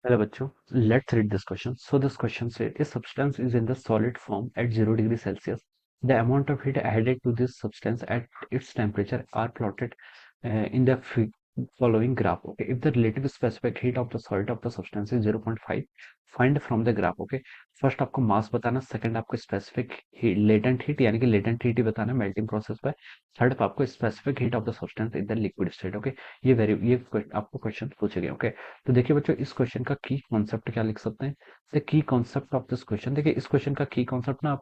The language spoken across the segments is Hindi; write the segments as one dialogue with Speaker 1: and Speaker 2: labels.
Speaker 1: Hello बच्चों, let's read this question. So this question says a substance is in the solid form at 0 degree Celsius. The amount of heat added to this substance at its temperature are plotted in the following graph. Okay, if the relative specific heat of the solid of the substance is 0.5, find from the graph. Okay, first आपको मास बताना, सेकंड आपको स्पेसिफिक हीट लेटेंट हीट यानी कि लेटेंट हीट ही बताना मेल्टिंग प्रोसेस पे, थर्ड आपको specific heat of the substance in the liquid state. Okay, ये आपको क्वेश्चन पूछे गए. ओके, तो देखिए बच्चों, इस क्वेश्चन का की कॉन्सेप्ट क्या लिख सकते हैं. The key concept of this question, देखिए इस क्वेश्चन का की कॉन्सेप्ट ना,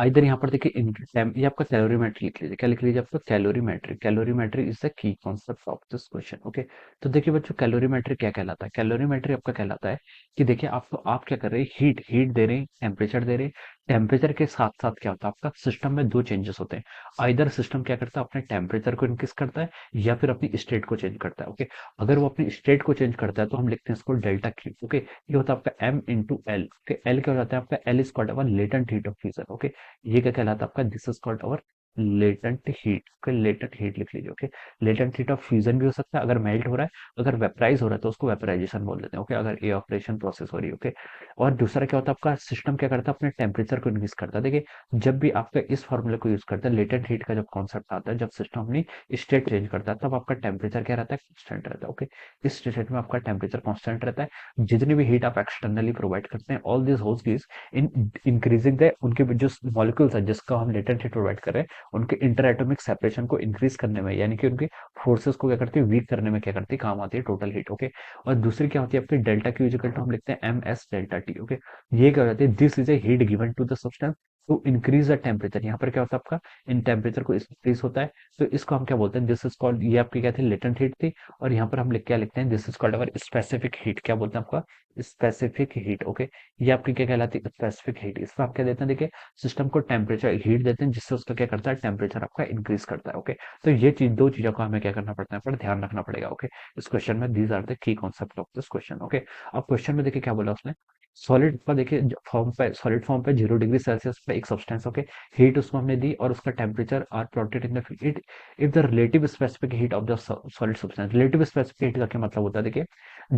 Speaker 1: इधर यहाँ पर देखिए ये आपका कैलोरीमेट्री लिख लीजिए. क्या लिख लीजिए? आपका calorimetry. Calorimetry is the key concept of this question. Okay, तो देखिए बच्चों, कैलोरीमेट्री क्या कहलाता है? कैलोरीमेट्री आपका कहलाता है कि देखिए आपको, आप क्या कर रहे हैं, हीट हीट दे रहे हैं, टेम्परेचर दे रहे हैं. टेम्परेचर के साथ साथ क्या होता है, आपका सिस्टम में दो चेंजेस होते हैं. आइदर सिस्टम क्या करता है, अपने टेम्परेचर को इंक्रीज करता है या फिर अपनी स्टेट को चेंज करता है. ओके, अगर वो अपनी स्टेट को चेंज करता है तो हम लिखते हैं इसको डेल्टा क्यू. ओके, ये होता है आपका M into L. Okay, L क्या हो जाता है आपका, L is called our latent heat of fusion. Okay, ये क्या कहलाता है आपका, this is called our latent heat. Okay, latent heat लिख लीजिए. Okay, latent heat of fusion भी हो सकता है अगर मेल्ट हो रहा है. अगर वेपराइज हो रहा है तो उसको वेपराइजेशन बोल देते हैं. ओके, अगर ये ऑपरेशन प्रोसेस हो रही है. ओके, और दूसरा क्या होता है, आपका सिस्टम क्या करता है, अपने टेम्परेचर को इंक्रीज करता है. देखिए, जब भी आपका इस फॉर्मूले को यूज करते हैं, लेटेंट हीट का जब कॉन्सेप्ट आता है, जब सिस्टम अपनी स्टेट चेंज करता है, तब आपका टेम्परेचर क्या रहता है, कांस्टेंट रहता है. ओके, इस स्टेट में आपका टेम्परेचर कांस्टेंट रहता है. जितनी भी हीट आप एक्सटर्नली प्रोवाइड करते हैं, all this holes in increasing the, उनके जो मॉलिक्यूल्स है जिसका हम लेटेंट हीट प्रोवाइड कर रहे हैं, उनके इंटर एटॉमिक सेपरेशन को इंक्रीज करने में, यानी कि उनके फोर्सेस को क्या करती है, वीक करने में क्या करती है, काम आती है टोटल हीट. ओके, और दूसरी क्या होती है आपकी, डेल्टा क्यू इक्वल टू हम लिखते हैं M S delta T. Okay, ये क्या हो जाती है, this is a heat given to the substance to increase the temperature. यहाँ पर क्या होता है आपका, इन टेम्परेचर को इंक्रीज होता है, तो इसको हम क्या बोलते हैं, दिस इज कॉल्ड, ये आपकी क्या थी, लेटेंट हीट थी. और यहाँ पर हम लिख क्या लिखते हैं, this is called our specific heat. क्या बोलते हैं आपका, स्पेसिफिक हीट. ओके, ये आपकी क्या कहलाती है, स्पेसिफिक हीट. इसमें आप क्या देते हैं, देखिए सिस्टम को टेम्परेचर हीट देते हैं जिससे उसका क्या करता है, टेम्परेचर आपका इंक्रीज करता है. ओके, तो ये चीज, दो चीजों का हमें क्या करना पड़ता है, पर ध्यान रखना पड़ेगा. ओके, इस क्वेश्चन में these are the key concept of this question. Okay, अब क्वेश्चन में देखिए क्या बोला उसने, सॉलिड का देखिए फॉर्म पे, सॉलिड फॉर्म पे 0 डिग्री सेल्सियस पे एक सब्सटेंस. ओके, हीट उसको हमने दी और उसका temperature are plotted in the it. If the relative specific heat of the solid substance, relative specific heat का क्या मतलब होता है, देखिए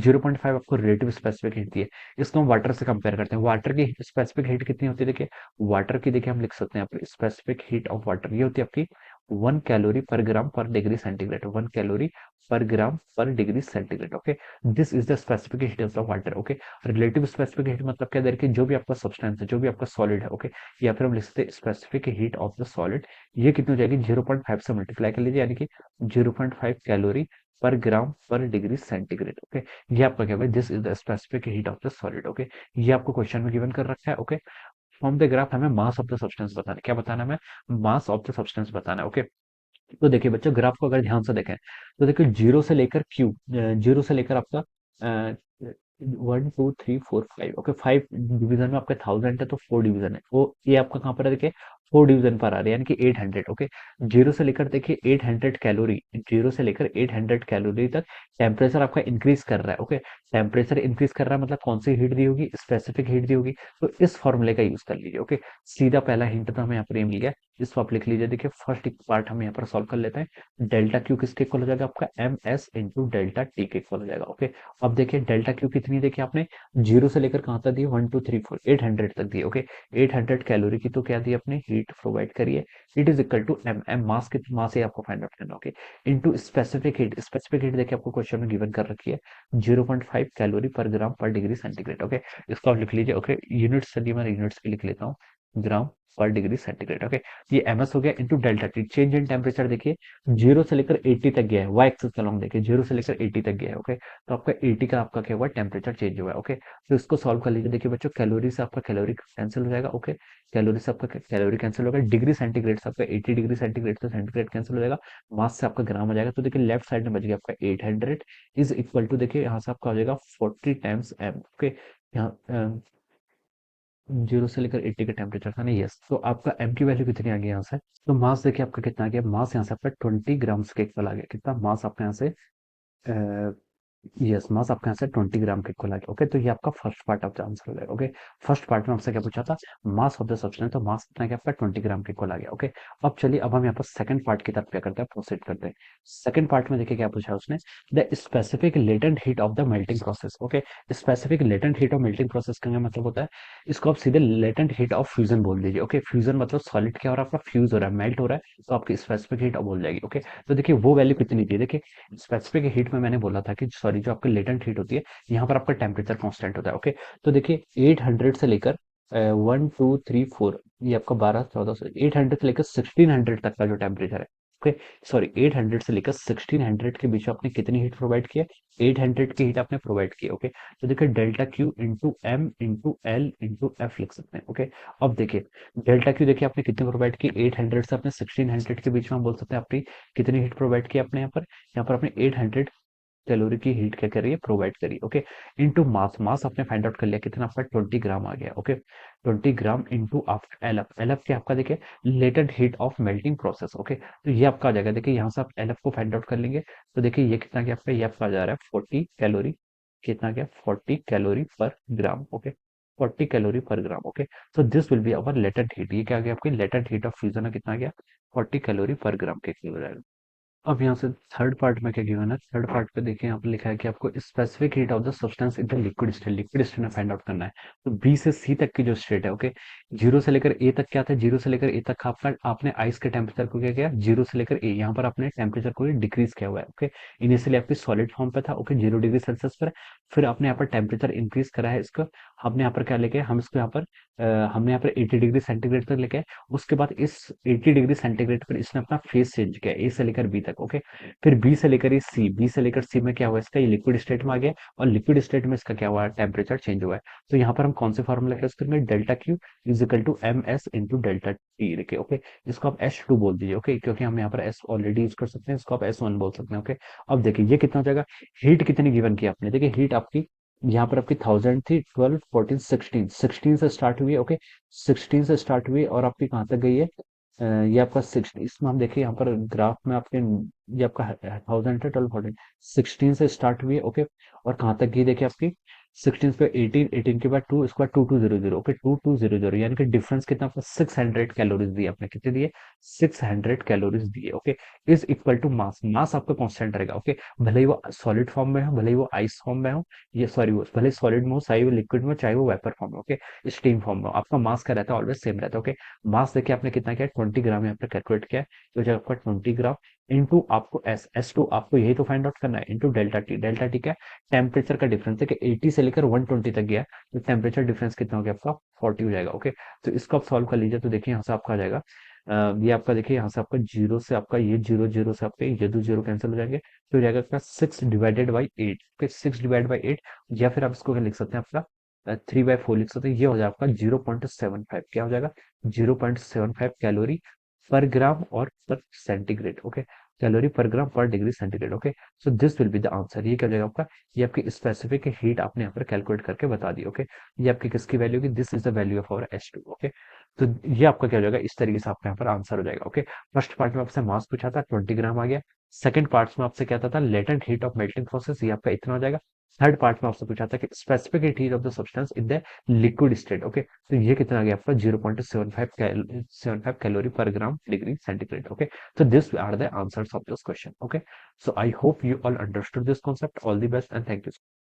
Speaker 1: 0.5 आपको रिलेटिव स्पेसिफिक हीट दी है, इसको हम वाटर से कंपेयर करते हैं. वाटर की स्पेसिफिक हीट कितनी होती है, देखिए वाटर की, देखिए हम लिख सकते हैं आपकी स्पेसिफिक हीट ऑफ वाटर, ये होती है आपकी 1 कैलोरी पर ग्राम पर डिग्री सेंटीग्रेड. 1 कैलोरी पर ग्राम पर degree centigrade. Okay, this is the specific heat of water. Okay, relative specific heat मतलब क्या, देखिए जो भी आपका सब्सटेंस है, जो भी आपका सॉलिड है. ओके, या फिर हम लिख सकते हैं specific heat of the solid, ये कितनी हो जाएगी, 0.5 से मल्टीप्लाई कर लीजिए, यानी कि 0.5 कैलोरी पर ग्राम पर डिग्री सेंटीग्रेड. ओके, ये आपका क्या भाई, this is the specific heat of the solid. Okay, ये आपको क्वेश्चन में गिवन कर रखा है. ओके, फ्रॉम द ग्राफ हमें मास ऑफ द सब्सटेंस बताना है. क्या बताना है हमें, मास ऑफ द सब्सटेंस बताना है. ओके, तो देखिए बच्चों, ग्राफ को अगर ध्यान से देखें तो देखिए जीरो से लेकर क्यू, जीरो से लेकर आपका 1 2 3 4 5. ओके, 5 डिवीजन में आपका 1000 है तो 4 डिवीजन है, वो ये आपका कहाँ पर है, देखिए 4 डिवीजन पर आ रहा है, यानी कि 800. ओके, जीरो से लेकर देखिए 800 कैलोरी, जीरो से लेकर 800 कैलोरी तक टेम्परेचर आपका इंक्रीज कर रहा है. ओके, टेम्परेचर इंक्रीज कर रहा है मतलब कौन सी हीट दी होगी, स्पेसिफिक हीट दी होगी. तो इस फॉर्मूले का यूज कर लीजिए. ओके, सीधा पहला हिंट तो हमें यहाँ पर ये मिल गया, इसको आप लिख लीजिए. देखिए फर्स्ट पार्ट हम यहाँ पर सॉल्व कर लेते हैं. डेल्टा क्यू किसके इक्वल हो जाएगा, आपका M S into delta T के इक्वल हो जाएगा. ओके, अब देखिए डेल्टा क्यू कितनी देखिए आपने, जीरो से लेकर कहाँ तक दी, 1 2 3 4 800 तक दी. ओके, 800 कैलोरी की तो क्या दी अपने, हीट प्रोवाइड करिए. It is equal to M, M mass की, मास ही आपको फाइंड आउट करना. Okay, into specific heat. Specific heat देखिए आपको क्वेश्चन में गिवन कर रखी है 0.5 कैलोरी पर ग्राम पर डिग्री सेंटीग्रेड. ओके, इसको आप लिख लीजिए. ओके, यूनिट्स चलिए मैं यूनिट्स की लिख लेता हूँ, ग्राम पर डिग्री सेंटीग्रेड. ओके, ये ms हो गया into delta T. Change in temperature देखिए जीरो से लेकर 80 तक गया है, वाई एक्सिस का लॉन्ग देखिए जीरो से लेकर 80 तक गया है. ओके, तो आपका 80 का आपका क्या हुआ, टेम्परेचर चेंज हुआ है. ओके, तो इसको सॉल्व कर लीजिए. देखिए बच्चों, कैलोरी से आपका कैलोरी कैंसिल हो जाएगा. ओके, कैलोरी से आपका कैलोरी कैंसिल होगा, डिग्री सेंटीग्रेड से आपका 80 डिग्री सेंटीग्रेड से सेंटीग्रेड कैंसिल हो जाएगा, मास से आपका ग्राम हो जाएगा. तो देखिए लेफ्ट साइड में बच गया आपका 800 इज इक्वल टू, देखिए यहाँ से आपका हो जाएगा 40 टाइम्स एम. ओके, यहाँ जीरो से लेकर 80 का टेम्परेचर था ना, यस. तो आपका एम की वैल्यू कितनी आ गई यहाँ से, तो मास देखिए आपका कितना आ गया, मास यहाँ से आपका 20 ग्राम्स के इक्वल आ गया. कितना मास आपका यहाँ से यस, मास आपका आंसर 20 ग्राम के इक्वल आ गया। ओके, तो ये आपका first part of the answer हो जाएगा। ओके, फर्स्ट पार्ट में आपसे क्या पूछा था, मास ऑफ द सब्सटेंस, तो मास कितना क्या आपका 20 ग्राम के इक्वल आ गया। ओके, अब चलिए, अब हम यहाँ पर सेकंड पार्ट की तरफ क्या करते हैं, प्रोसीड करते हैं। सेकंड पार्ट में देखिए क्या पूछा है उसने, the specific latent heat of the melting process. Okay, specific latent heat of melting process का क्या मतलब होता है, इसको आप सीधे लेटेंट हीट ऑफ फ्यूजन बोल दीजिए। ओके, फ्यूजन मतलब सॉलिड क्या हो रहा है, आपका फ्यूज हो रहा है, मेल्ट हो रहा है, तो आपकी स्पेसिफिक हीट बोल जाएगी। ओके, तो देखिए वो वैल्यू कितनी थी, देखिए स्पेसिफिक हीट में मैंने बोला था कि सॉरी, जो आपकी लेटेंट हीट होती है, यहाँ पर आपका टेम्परेचर कांस्टेंट होता है। ओके, तो देखिए 800 से लेकर 1 2 3 4, ये आपका 12 14 800 से लेकर 1600 तक का जो टेम्परेचर है। ओके, सॉरी, 800 से लेकर 1600 के बीच में आपने कितनी हीट प्रोवाइड की है, 800 की हीट आपने प्रोवाइड की है। ओके, तो देखिए delta Q into M into L into F लिख सकते हैं। ओके, अब देखिए डेल्टा क्यू देखिए आपने कितनी प्रोवाइड की, 800 से आपने 1600 के बीच में, हम बोल सकते हैं आपकी कितनी हीट प्रोवाइड की आपने यहाँ पर आपने 800 कैलोरी की हीट क्या करिए, प्रोवाइड करिए। ओके, इनटू मास, मास आपने फाइंड आउट कर लिया कितना आपका 20 ग्राम आ गया। ओके, 20 ग्राम इनटू आप एल एफ, एल एफ क्या आपका देखिए latent heat of melting process. Okay, तो ये आपका आ जाएगा, देखिए यहाँ से आप एल एफ को फाइंड आउट कर लेंगे, तो देखिए ये कितना क्या आपका, ये आपका आ जा रहा है 40 कैलोरी, कितना क्या 40 calorie per gram. Okay, 40 calorie per gram. Okay, so this will be our latent heat, ये क्या आ गया आपकी लेटेंट हीट ऑफ फ्यूजन है, कितना आ गया 40 कैलोरी पर ग्राम के इक्विवेलेंट। अब यहाँ से थर्ड पार्ट में क्या गिवन है, थर्ड पार्ट पे देखिए यहाँ पे लिखा है कि आपको specific heat of the substance in the liquid state, liquid state में फाइंड आउट करना है। तो बी से सी तक की जो स्टेट है, ओके, जीरो से लेकर ए तक क्या था, जीरो से लेकर ए तक का आपका, आपने आइस के टेम्परेचर को क्या किया, जीरो से लेकर ए, यहाँ पर आपने टेम्परेचर को डिक्रीज किया हुआ है। ओके, इनिशियली आपकी सॉलिड फॉर्म पे था, ओके, 0 डिग्री सेल्सियस पर, फिर आपने यहाँ पर टेम्परेचर इंक्रीज करा है इसका, हमने यहाँ पर क्या लेके आए? हम इसको यहाँ पर हमने यहाँ पर 80 डिग्री सेंटीग्रेड तक लेके आए। उसके बाद इस 80 डिग्री सेंटीग्रेड पर इसने अपना फेस चेंज किया, ए से लेकर बी तक। ओके, फिर बी से लेकर ये सी, बी से लेकर सी में क्या हुआ, इसका ये लिक्विड स्टेट में आ गया, और लिक्विड स्टेट में इसका क्या हुआ, टेम्परेचर चेंज हुआ है। तो यहाँ पर हम कौन से फॉर्मूला यूज करेंगे, delta Q is equal to M S into delta T लिखे। ओके, इसको आप एस टू बोल दीजिए। ओके, क्योंकि हम यहाँ पर एस ऑलरेडी यूज कर सकते हैं, इसको आप एस वन बोल सकते हैं। ओके, अब देखिए ये कितना हो जाएगा, हीट कितनी गिवन की आपने, देखिए हीट आपकी यहाँ पर आपकी 1000 थी, 12 14 16, 16 से स्टार्ट हुई है। ओके, 16 से स्टार्ट हुई और आपकी कहाँ तक गई है, ये आपका 60, इसमें हम देखिए यहाँ पर ग्राफ में आपके, ये आपका 1000 है, 12 14, 16 से स्टार्ट हुई है। ओके, और कहाँ तक गई देखिए आपकी 16 पे 18, 18 के बाद 2, इसके बाद 2200। ओके, 2200, यानी कि डिफरेंस कितना आपका 600 कैलोरीज दी आपने, कितने दिए 600 कैलोरीज दिए। Okay, is equal to mass, mass आपका कांस्टेंट रहेगा। ओके, भले ही वो सॉलिड फॉर्म में हो, भले ही वो आइस फॉर्म में हो, ये सॉरी वो भले सॉलिड में हो, चाहे वो लिक्विड में, चाहे वो वेपर फॉर्म में। ओके, स्टीम फॉर्म में हो, आपका मास क्या रहता है, ऑलवेज सेम रहता है। ओके, मास देखिए आपने कितना किया, 20 ग्राम यहाँ पे कैलकुलेट किया है, तो जब आपका 20 ग्राम इंटू आपको एस, एस टू आपको यही तो फाइंड आउट करना है, into delta T, delta T क्या है, टेम्परेचर का डिफरेंस है कि 80 से लेकर 120 तक गया, तो टेम्परेचर डिफरेंस कितना हो गया आपका 40 हो जाएगा। ओके, तो इसको आप सॉल्व कर लीजिए, तो देखिए यहाँ से आपका आ जाएगा ये आपका देखिए यहाँ से आपका जीरो से आपका ये जीरो, जीरो से आपके ये दो जीरो कैंसिल हो जाएंगे, तो हो जाएगा आपका 6/8। ओके, 6/8, या फिर आप इसको क्या लिख सकते हैं आपका 3/4 लिख सकते हैं, ये हो जाएगा आपका 0.75, क्या हो जाएगा 0.75 कैलोरी पर ग्राम और पर सेंटीग्रेड। ओके, कैलोरी पर ग्राम पर degree centigrade. Okay, so this will be the answer, ये क्या हो जाएगा आपका, ये आपकी स्पेसिफिक हीट आपने यहाँ पर कैलकुलेट करके बता दी। ओके, ये आपकी किसकी वैल्यू की, this is the value of our H two. Okay, तो ये आपका क्या हो जाएगा, इस तरीके से आपका यहाँ पर आंसर हो जाएगा। ओके, फर्स्ट पार्ट में आपसे मास पूछा था, 20 ग्राम आ गया। सेकंड पार्ट में आपसे क्या था latent heat of melting process, ये आपका इतना हो जाएगा। थर्ड पार्ट में आपसे पूछा था कि specific heat of the substance in the liquid state. Okay, तो ये कितना आ गया आपका 0.75 calorie per gram degree centigrade. Okay, so these are the answers of this question. Okay, so I hope you all understood this concept. All the best and thank you.